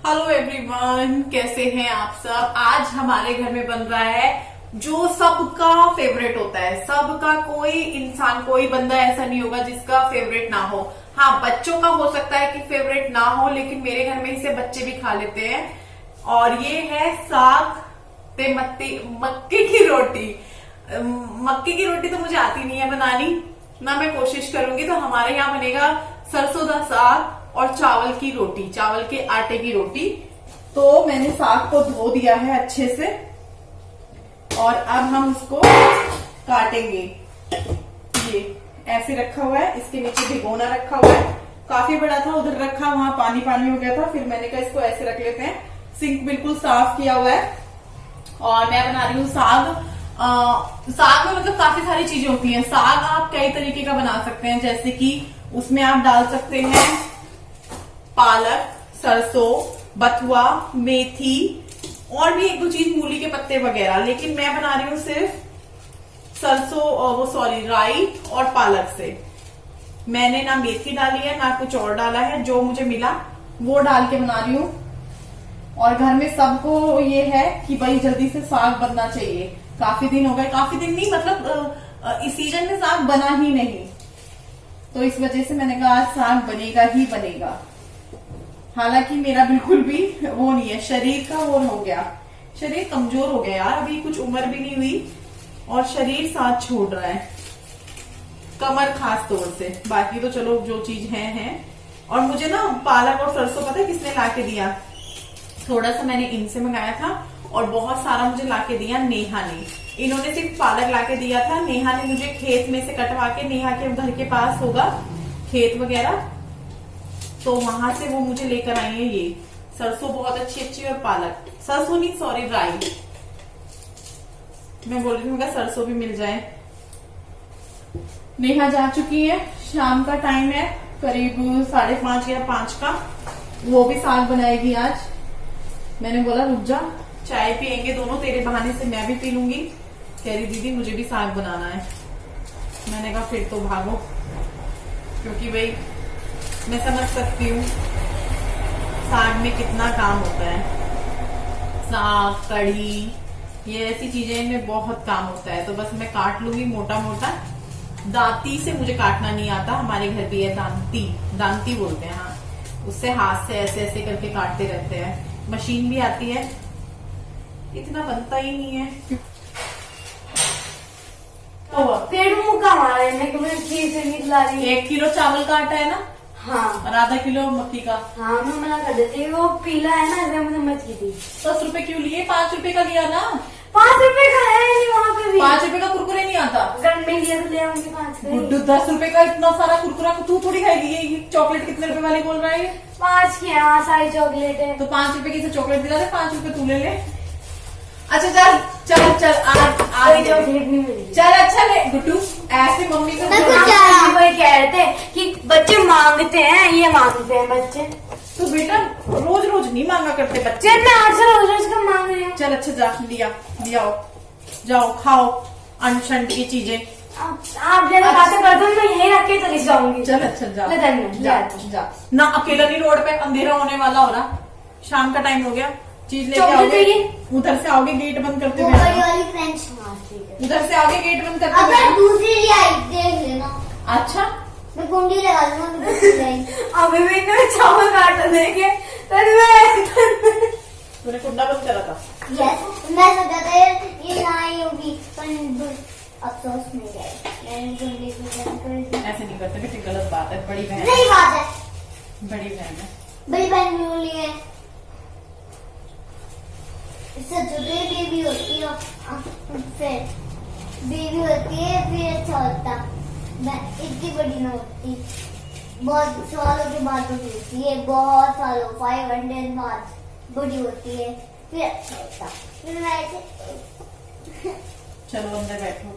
Hello everyone, कैसे हैं आप सब। आज हमारे घर में बन रहा है जो सबका फेवरेट होता है। सबका, कोई इंसान, कोई बंदा ऐसा नहीं होगा जिसका फेवरेट ना हो। हाँ, बच्चों का हो सकता है कि फेवरेट ना हो, लेकिन मेरे घर में इसे बच्चे भी खा लेते हैं। और ये है साग ते मक्के की रोटी। मक्के की रोटी तो मुझे आती नहीं है बनानी, ना मैं कोशिश करूंगी। तो हमारे यहाँ बनेगा सरसों दा साग और चावल की रोटी, चावल के आटे की रोटी। तो मैंने साग को धो दिया है अच्छे से और अब हम उसको काटेंगे। ये ऐसे रखा हुआ है, इसके नीचे भिगोना रखा हुआ है। काफी बड़ा था, उधर रखा, वहां पानी पानी हो गया था। फिर मैंने कहा इसको ऐसे रख लेते हैं। सिंक बिल्कुल साफ किया हुआ है और मैं बना रही हूँ साग। साग में मतलब काफी सारी चीजें होती हैं। साग आप कई तरीके का बना सकते हैं, जैसे कि उसमें आप डाल सकते हैं पालक, सरसों, बथुआ, मेथी और भी एक दो चीज, मूली के पत्ते वगैरह। लेकिन मैं बना रही हूँ सिर्फ राई और पालक से। मैंने ना मेथी डाली है ना कुछ और डाला है, जो मुझे मिला वो डाल के बना रही हूँ। और घर में सबको ये है कि भाई जल्दी से साग बनना चाहिए। काफी दिन हो गए, काफी दिन नहीं मतलब इस सीजन में साग बना ही नहीं, तो इस वजह से मैंने कहा आज साग बनेगा ही बनेगा। हालांकि मेरा बिल्कुल भी वो नहीं है, शरीर का वो हो गया, शरीर कमजोर हो गया यार। अभी कुछ उम्र भी नहीं हुई और शरीर साथ छोड़ रहा है, कमर खास तौर से। बाकी तो चलो जो चीज है। और मुझे ना पालक और सरसों पता है किसने लाके दिया? थोड़ा सा मैंने इनसे मंगाया था और बहुत सारा मुझे लाके दिया नेहा ने। इन्होंने सिर्फ पालक लाके दिया था, नेहा ने मुझे खेत में से कटवा के, नेहा के घर के पास होगा खेत वगैरह, तो वहां से वो मुझे लेकर आई है। ये सरसों बहुत अच्छी और पालक, सरसों नहीं सॉरी राई, मैं बोल रही हूँ सरसों भी मिल जाए। नेहा जा चुकी है, शाम का टाइम है, करीब 5:30 या 5 का। वो भी साग बनाएगी आज। मैंने बोला रुक जा, चाय पियेंगे दोनों, तेरे बहाने से मैं भी पी लूंगी। कह रही दीदी मुझे भी साग बनाना है। मैंने कहा फिर तो भागो, क्योंकि भाई मैं समझ सकती हूँ साग में कितना काम होता है। साग, कढ़ी, ये ऐसी चीजें, इनमें बहुत काम होता है। तो बस मैं काट लूंगी मोटा मोटा। दांती से मुझे काटना नहीं आता, हमारे घर भी है दांती बोलते हैं। हाँ, उससे हाथ से ऐसे ऐसे करके काटते रहते हैं। मशीन भी आती है, इतना बनता ही नहीं है। पेड़ मुंह का हमारा है, खीर से निकला रही है। 1 किलो चावल का आटा है ना? हाँ। और आधा किलो मक्की का। हाँ, मैं मना कर देती, वो पीला है ना, इसलिए मैं समझ की थी। 10 रुपए क्यों लिए? 5 रुपए का लिया ना। 5 रुपए का है नहीं वहाँ पे भी। 5 रुपए का कुरकुरे नहीं आता। अगर मैं लिया तो ले आऊंगी 5 का। गुड्डू 10 रुपए का इतना सारा कुरकुरा तू थोड़ी खाएगी। ये चॉकलेट कितने रुपए वाली बोल रहा है? 5 की है, हाँ सारी चॉकलेट है। तो 5 रुपए की से चॉकलेट दिला दे, 5 रुपए तू ले ले। अच्छा चल चल चल, आज चॉकलेट नहीं मिली। चल अच्छा ले गुड्डू, ऐसे मम्मी को वही कह रहे थे कि बच्चे मांगते हैं, ये मांगते हैं बच्चे। तो बेटा रोज रोज नहीं मांगा करते बच्चे। चल मैं आपसे रोज रोज का मांग रही हूँ। चल अच्छा जा, लिया जाओ खाओ अनशंट की चीजें। आप जरा बातें कर दो, मैं यही रख के चली जाऊंगी। चल अच्छा जा ना, अकेला नहीं रोड पे, अंधेरा होने वाला हो रहा, शाम का टाइम हो गया। चीज लेके आओगे, उधर से आओगे गेट बंद करते हुए, उधर से आओगे गेट बंद करते हुए। दूसरी देख लेना। अच्छा मैं कुंडी लगा दूंगा। अभी भी इन्हें चावल काट देंगे तूने कुंडा बंद करा था? यस, मैं सोचा था ये नहीं होगी, पर अफसोस नहीं है। मैंने कुंडी को बंद कर दी। ऐसे नहीं करते बेटे, गलत बात है। बड़ी बहन, सही बात है, बड़ी बहन है। बड़ी बहन भी बोली है, इससे छोटी बेबी होती है, फिर बेबी होती है, फिर अच्छा होता। मैं इतनी बड़ी ना होती, बहुत सालों के बाद बड़ी होती है, बहुत सालों 500 बाद बड़ी होती है, फिर अच्छा होता। फिर मैं ऐसे चलो अंदर बैठो,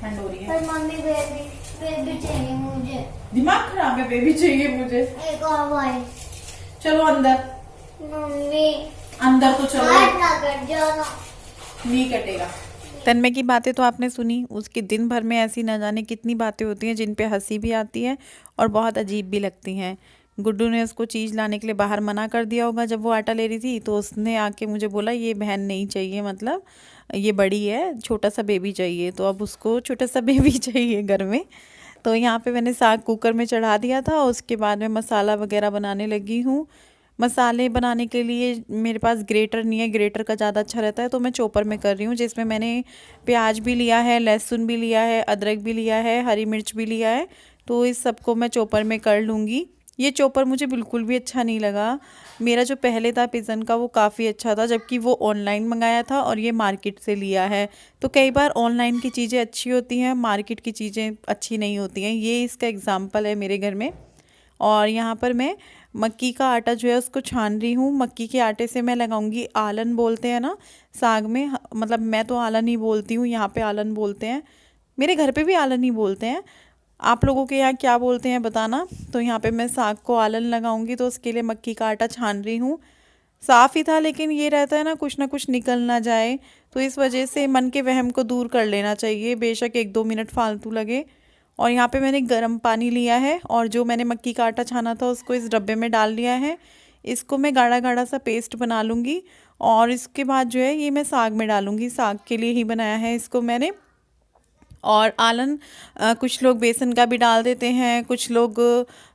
ठंड हो रही है। पर मम्मी बेबी चाहिए मुझे, दिमाग खराब है, बेबी चाहिए मुझे। एक और भाई। चलो अंदर, मम्मी अंदर तो चलो, हाथ ना कट जाना। नहीं कटेगा। तन्मय की बातें तो आपने सुनी, उसकी दिन भर में ऐसी न जाने कितनी बातें होती हैं जिन पे हंसी भी आती है और बहुत अजीब भी लगती हैं। गुड्डू ने उसको चीज़ लाने के लिए बाहर मना कर दिया होगा जब वो आटा ले रही थी, तो उसने आके मुझे बोला ये बहन नहीं चाहिए, मतलब ये बड़ी है, छोटा सा बेबी चाहिए। तो अब उसको छोटा सा बेबी चाहिए घर में। तो यहाँ पे मैंने साग कुकर में चढ़ा दिया था। उसके बाद मैं मसाला वगैरह बनाने लगी हूँ। मसाले बनाने के लिए मेरे पास ग्रेटर नहीं है, ग्रेटर का ज़्यादा अच्छा रहता है, तो मैं चॉपर में कर रही हूँ, जिसमें मैंने प्याज भी लिया है, लहसुन भी लिया है, अदरक भी लिया है, हरी मिर्च भी लिया है। तो इस सबको मैं चॉपर में कर लूँगी। ये चॉपर मुझे बिल्कुल भी अच्छा नहीं लगा। मेरा जो पहले था पिज़न का वो काफ़ी अच्छा था, जबकि वो ऑनलाइन मंगाया था और ये मार्केट से लिया है। तो कई बार ऑनलाइन की चीज़ें अच्छी होती हैं, मार्केट की चीज़ें अच्छी नहीं होती हैं। ये इसका एग्ज़ाम्पल है मेरे घर में। और यहाँ पर मैं मक्की का आटा जो है उसको छान रही हूँ। मक्की के आटे से मैं लगाऊंगी, आलन बोलते हैं ना साग में, मतलब मैं तो आलन ही बोलती हूँ, यहाँ पे आलन बोलते हैं, मेरे घर पे भी आलन ही बोलते हैं। आप लोगों के यहाँ क्या बोलते हैं बताना। तो यहाँ पे मैं साग को आलन लगाऊंगी, तो उसके लिए मक्की का आटा छान रही हूँ। साफ़ ही था, लेकिन ये रहता है ना कुछ ना कुछ निकल ना जाए, तो इस वजह से मन के वहम को दूर कर लेना चाहिए, बेशक 1-2 मिनट फालतू लगे। और यहाँ पे मैंने गर्म पानी लिया है और जो मैंने मक्की का आटा छाना था उसको इस डब्बे में डाल लिया है। इसको मैं गाढ़ा गाढ़ा सा पेस्ट बना लूँगी और इसके बाद जो है ये मैं साग में डालूँगी। साग के लिए ही बनाया है इसको मैंने। और आलन कुछ लोग बेसन का भी डाल देते हैं, कुछ लोग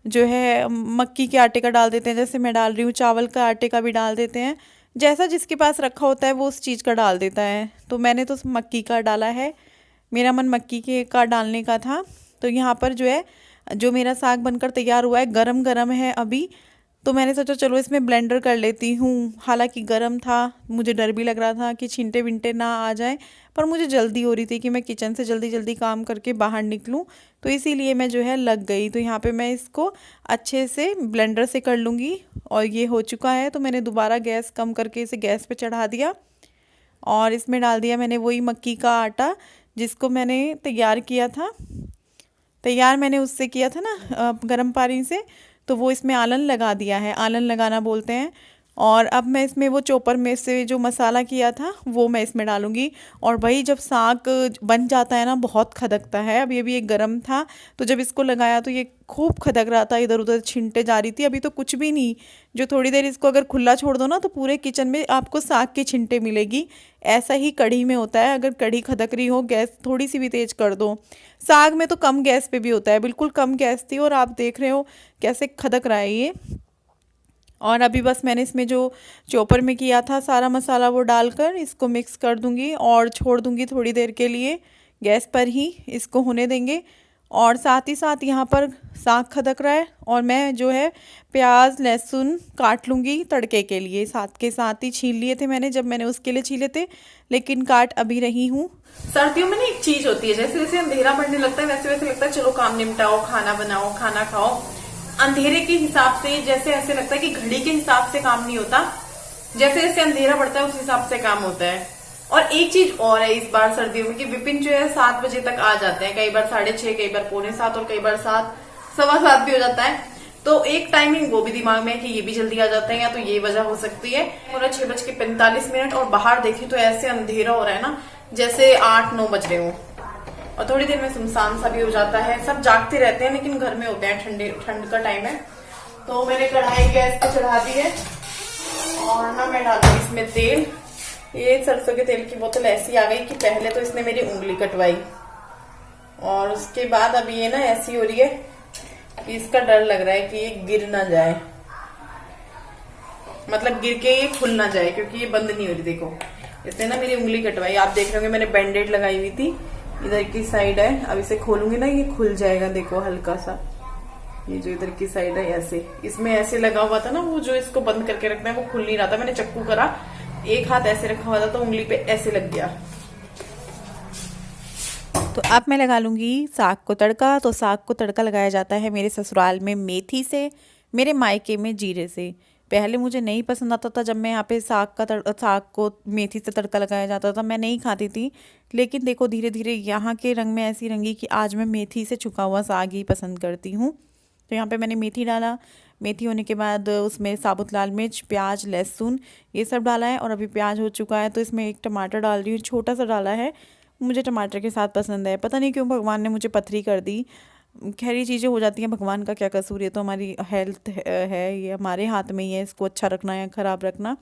जो है मक्की के आटे का डाल देते हैं, जैसे मैं डाल रही हूँ, चावल का आटे का भी डाल देते हैं। जैसा जिसके पास रखा होता है वो उस चीज़ का डाल देता है। तो मैंने तो मक्की का डाला है, मेरा मन मक्की के का डालने का था। तो यहाँ पर जो है जो मेरा साग बनकर तैयार हुआ है, गरम गरम है अभी, तो मैंने सोचा चलो इसमें ब्लेंडर कर लेती हूँ। हालांकि गरम था, मुझे डर भी लग रहा था कि छींटे विंटे ना आ जाए, पर मुझे जल्दी हो रही थी कि मैं किचन से जल्दी जल्दी काम करके बाहर निकलूँ, तो इसीलिए मैं जो है लग गई। तो यहाँ पे मैं इसको अच्छे से ब्लेंडर से कर लूँगी। और ये हो चुका है, तो मैंने दोबारा गैस कम करके इसे गैस पे चढ़ा दिया और इसमें डाल दिया मैंने वही मक्की का आटा जिसको मैंने तैयार किया था। तैयार मैंने उससे किया था ना गर्म पानी से, तो वो इसमें आलन लगा दिया है, आलन लगाना बोलते हैं। और अब मैं इसमें वो चॉपर में से जो मसाला किया था वो मैं इसमें डालूंगी। और भाई जब साग बन जाता है ना बहुत खदकता है। अब ये भी एक गरम था, तो जब इसको लगाया तो ये खूब खदक रहा था, इधर उधर छिंटे जा रही थी। अभी तो कुछ भी नहीं, जो थोड़ी देर इसको अगर खुला छोड़ दो ना तो पूरे किचन में आपको साग की छिंटे मिलेगी। ऐसा ही कढ़ी में होता है, अगर कढ़ी खदक रही हो गैस थोड़ी सी भी तेज़ कर दो। साग में तो कम गैस पे भी होता है, बिल्कुल कम गैस थी और आप देख रहे हो कैसे खदक रहा है ये। और अभी बस मैंने इसमें जो चॉपर में किया था सारा मसाला वो डालकर इसको मिक्स कर दूंगी और छोड़ दूंगी थोड़ी देर के लिए, गैस पर ही इसको होने देंगे। और साथ ही साथ यहाँ पर साग खदक रहा है और मैं जो है प्याज लहसुन काट लूँगी तड़के के लिए। साथ के साथ ही छील लिए थे मैंने जब मैंने उसके लिए छीले थे, लेकिन काट अभी रही हूँ। सर्दियों में ना एक चीज होती है, जैसे जैसे अंधेरा बढ़ने लगता है वैसे वैसे लगता है चलो काम निपटाओ, खाना बनाओ, खाना खाओ। अंधेरे के हिसाब से जैसे ऐसे लगता है कि घड़ी के हिसाब से काम नहीं होता, जैसे जैसे अंधेरा बढ़ता है उस हिसाब से काम होता है। और एक चीज और है इस बार सर्दियों में कि विपिन जो है 7 बजे तक आ जाते हैं, कई बार 6:30, कई बार 6:45 और कई बार 7, 7:15 भी हो जाता है। तो एक टाइमिंग वो भी दिमाग में है कि ये भी जल्दी आ जाते हैं, या तो ये वजह हो सकती है। पूरा 6:45 और बाहर देखी तो ऐसे अंधेरा हो रहा है ना जैसे 8-9 बज रहे हो। और थोड़ी देर में सुनसान सा भी हो जाता है, सब जागते रहते हैं लेकिन घर में होते हैं, ठंड का टाइम है। तो मैंने कढ़ाई गैस पे चढ़ा दी है और ना मैं डाल दूंगी इसमें तेल। ये सरसों के तेल की बोतल ऐसी आ गई कि पहले तो इसने मेरी उंगली कटवाई और उसके बाद अब ये ना ऐसी हो रही है कि इसका डर लग रहा है कि ये गिर ना जाए, मतलब गिर के ये खुल ना जाए, क्योंकि ये बंद नहीं हो रही। देखो इसने ना मेरी उंगली कटवाई, आप देख रहे होंगे मैंने बैंडेड लगाई हुई थी, इधर की साइड है। अब इसे खोलूंगी ना ये खुल जाएगा, देखो हल्का सा, ये जो इधर की साइड है ऐसे, इसमें ऐसे लगा हुआ था ना वो जो इसको बंद करके रखना है वो खुल नहीं रहा था। मैंने चक्कू करा, एक हाथ ऐसे रखा हुआ था तो उंगली पे ऐसे लग गया। तो अब मैं लगा लूँगी साग को तड़का। तो साग को तड़का लगाया जाता है मेरे ससुराल में मेथी से, मेरे मायके में जीरे से। पहले मुझे नहीं पसंद आता था जब मैं यहाँ पे साग को मेथी से तड़का लगाया जाता था, मैं नहीं खाती थी। लेकिन देखो धीरे धीरे यहाँ के रंग में ऐसी रंगी कि आज मैं मेथी से छुका हुआ साग ही पसंद करती हूँ। तो यहाँ पे मैंने मेथी डाला, मेथी होने के बाद उसमें साबुत लाल मिर्च, प्याज, लहसुन ये सब डाला है। और अभी प्याज हो चुका है तो इसमें एक टमाटर डाल रही हूँ, छोटा सा डाला है, मुझे टमाटर के साथ पसंद है। पता नहीं क्यों भगवान ने मुझे पथरी कर दी, खैर ये चीज़ें हो जाती हैं, भगवान का क्या कसूर, ये तो हमारी हेल्थ है, ये हमारे हाथ में ही है इसको अच्छा रखना या ख़राब रखना।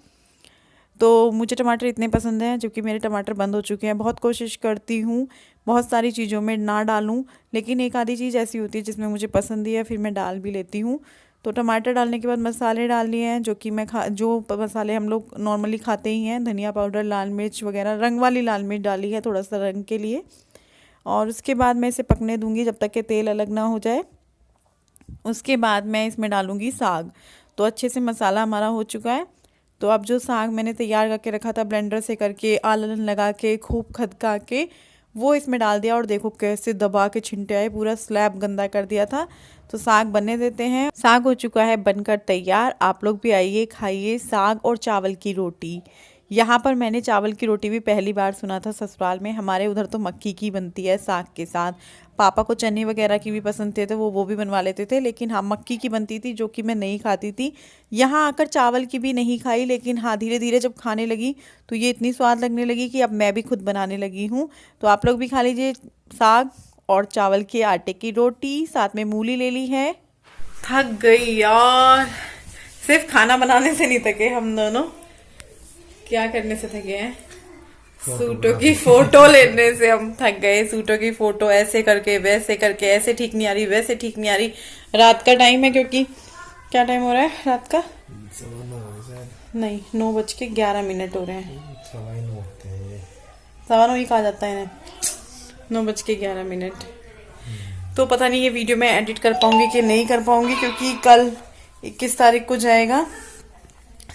तो मुझे टमाटर इतने पसंद हैं, जो कि मेरे टमाटर बंद हो चुके हैं। बहुत कोशिश करती हूँ बहुत सारी चीज़ों में ना डालूँ, लेकिन एक आधी चीज़ ऐसी होती है जिसमें मुझे पसंद ही है, फिर मैं डाल भी लेती हूँ। तो टमाटर डालने के बाद मसाले डाल लिए हैं, जो कि जो मसाले हम लोग नॉर्मली खाते ही हैं, धनिया पाउडर, लाल मिर्च वगैरह, रंग वाली लाल मिर्च डाली है थोड़ा सा रंग के लिए। और उसके बाद मैं इसे पकने दूँगी जब तक कि तेल अलग ना हो जाए। उसके बाद मैं इसमें डालूँगी साग। तो अच्छे से मसाला हमारा हो चुका है। तो अब जो साग मैंने तैयार करके रखा था ब्लेंडर से करके, आलन लगा के, खूब खदका के, वो इसमें डाल दिया और देखो कैसे दबा के छिंटे आए, पूरा स्लैब गंदा कर दिया था। तो साग बनने देते हैं। साग हो चुका है बनकर तैयार। आप लोग भी आइए, खाइए साग और चावल की रोटी। यहाँ पर मैंने चावल की रोटी भी पहली बार सुना था ससुराल में, हमारे उधर तो मक्की की बनती है साग के साथ। पापा को चने वगैरह की भी पसंद थे तो वो भी बनवा लेते थे, लेकिन हाँ मक्की की बनती थी जो कि मैं नहीं खाती थी। यहाँ आकर चावल की भी नहीं खाई, लेकिन हाँ धीरे धीरे जब खाने लगी तो ये इतनी स्वाद लगने लगी कि अब मैं भी खुद बनाने लगी हूँ। तो आप लोग भी खा लीजिए साग और चावल के आटे की रोटी, साथ में मूली ले ली है। थक गई यार, सिर्फ खाना बनाने से नहीं थके हम दोनों, क्या करने से थके हैं, सूटों की फोटो लेने से हम थक गए। सूटों की फोटो ऐसे करके वैसे करके, ऐसे ठीक नहीं आ रही वैसे ठीक नहीं आ रही। रात का टाइम है, क्योंकि क्या टाइम हो रहा है रात का, नहीं 9:11 हो रहे हैं। 9:15 ही कहा जाता है इन्हें, 9:11। तो पता नहीं ये वीडियो मैं एडिट कर पाऊंगी कि नहीं कर पाऊंगी, क्योंकि कल 21 तारीख को जाएगा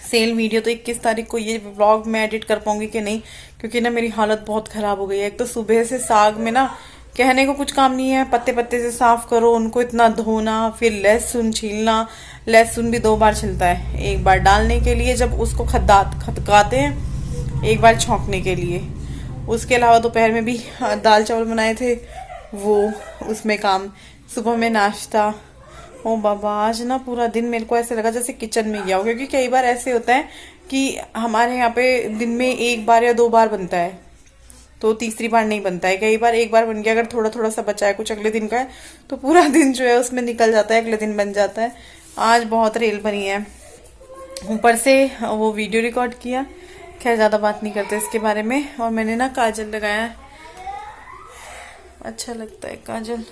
सेल वीडियो। तो 21 तारीख को ये व्लॉग मैं एडिट कर पाऊंगी कि नहीं, क्योंकि ना मेरी हालत बहुत खराब हो गई है। एक तो सुबह से साग में ना कहने को कुछ काम नहीं है, पत्ते पत्ते से साफ करो, उनको इतना धोना, फिर लहसुन छीलना। लहसुन भी 2 बार छिलता है, एक बार डालने के लिए जब उसको खदकाते हैं, एक बार छौंकने के लिए। उसके अलावा दोपहर में भी दाल चावल बनाए थे, वो उसमें काम, सुबह में नाश्ता। ओ बाबा, आज ना पूरा दिन मेरे को ऐसे लगा जैसे किचन में गया हो, क्योंकि कई बार ऐसे होता है कि हमारे यहाँ पे दिन में 1 बार या 2 बार बनता है, तो तीसरी बार नहीं बनता है। कई बार 1 बार बन गया, अगर थोड़ा थोड़ा सा बचा है कुछ अगले दिन का है तो पूरा दिन जो है उसमें निकल जाता है, अगले दिन बन जाता है। आज बहुत रेल बनी है, ऊपर से वो वीडियो रिकॉर्ड किया। खैर ज़्यादा बात नहीं करते इसके बारे में। और मैंने ना काजल लगाया, अच्छा लगता है काजल।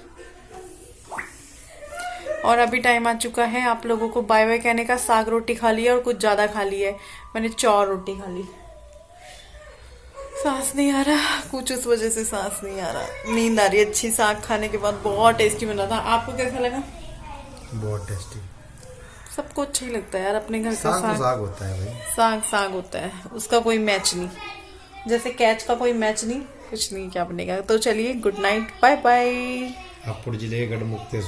और अभी टाइम आ चुका है आप लोगों को बाय बाय कहने का। साग रोटी खा ली है और कुछ ज्यादा खा ली है, मैंने 4 रोटी खा ली। सांस नहीं आ रहा, कुछ उस वजह से सांस नहीं आ रहा, नींद आ रही है अच्छी। साग खाने के बाद बहुत टेस्टी बना था। आपको कैसा लगा? बहुत टेस्टी। सबको अच्छा ही लगता है यार अपने घर का साग। साग होता है भाई, साग होता है, उसका कोई मैच नहीं। जैसे कैच का कोई मैच नहीं, कुछ नहीं क्या बनेगा। तो चलिए good night, bye bye. Hapur जिले के गढ़मुक्तेश्वर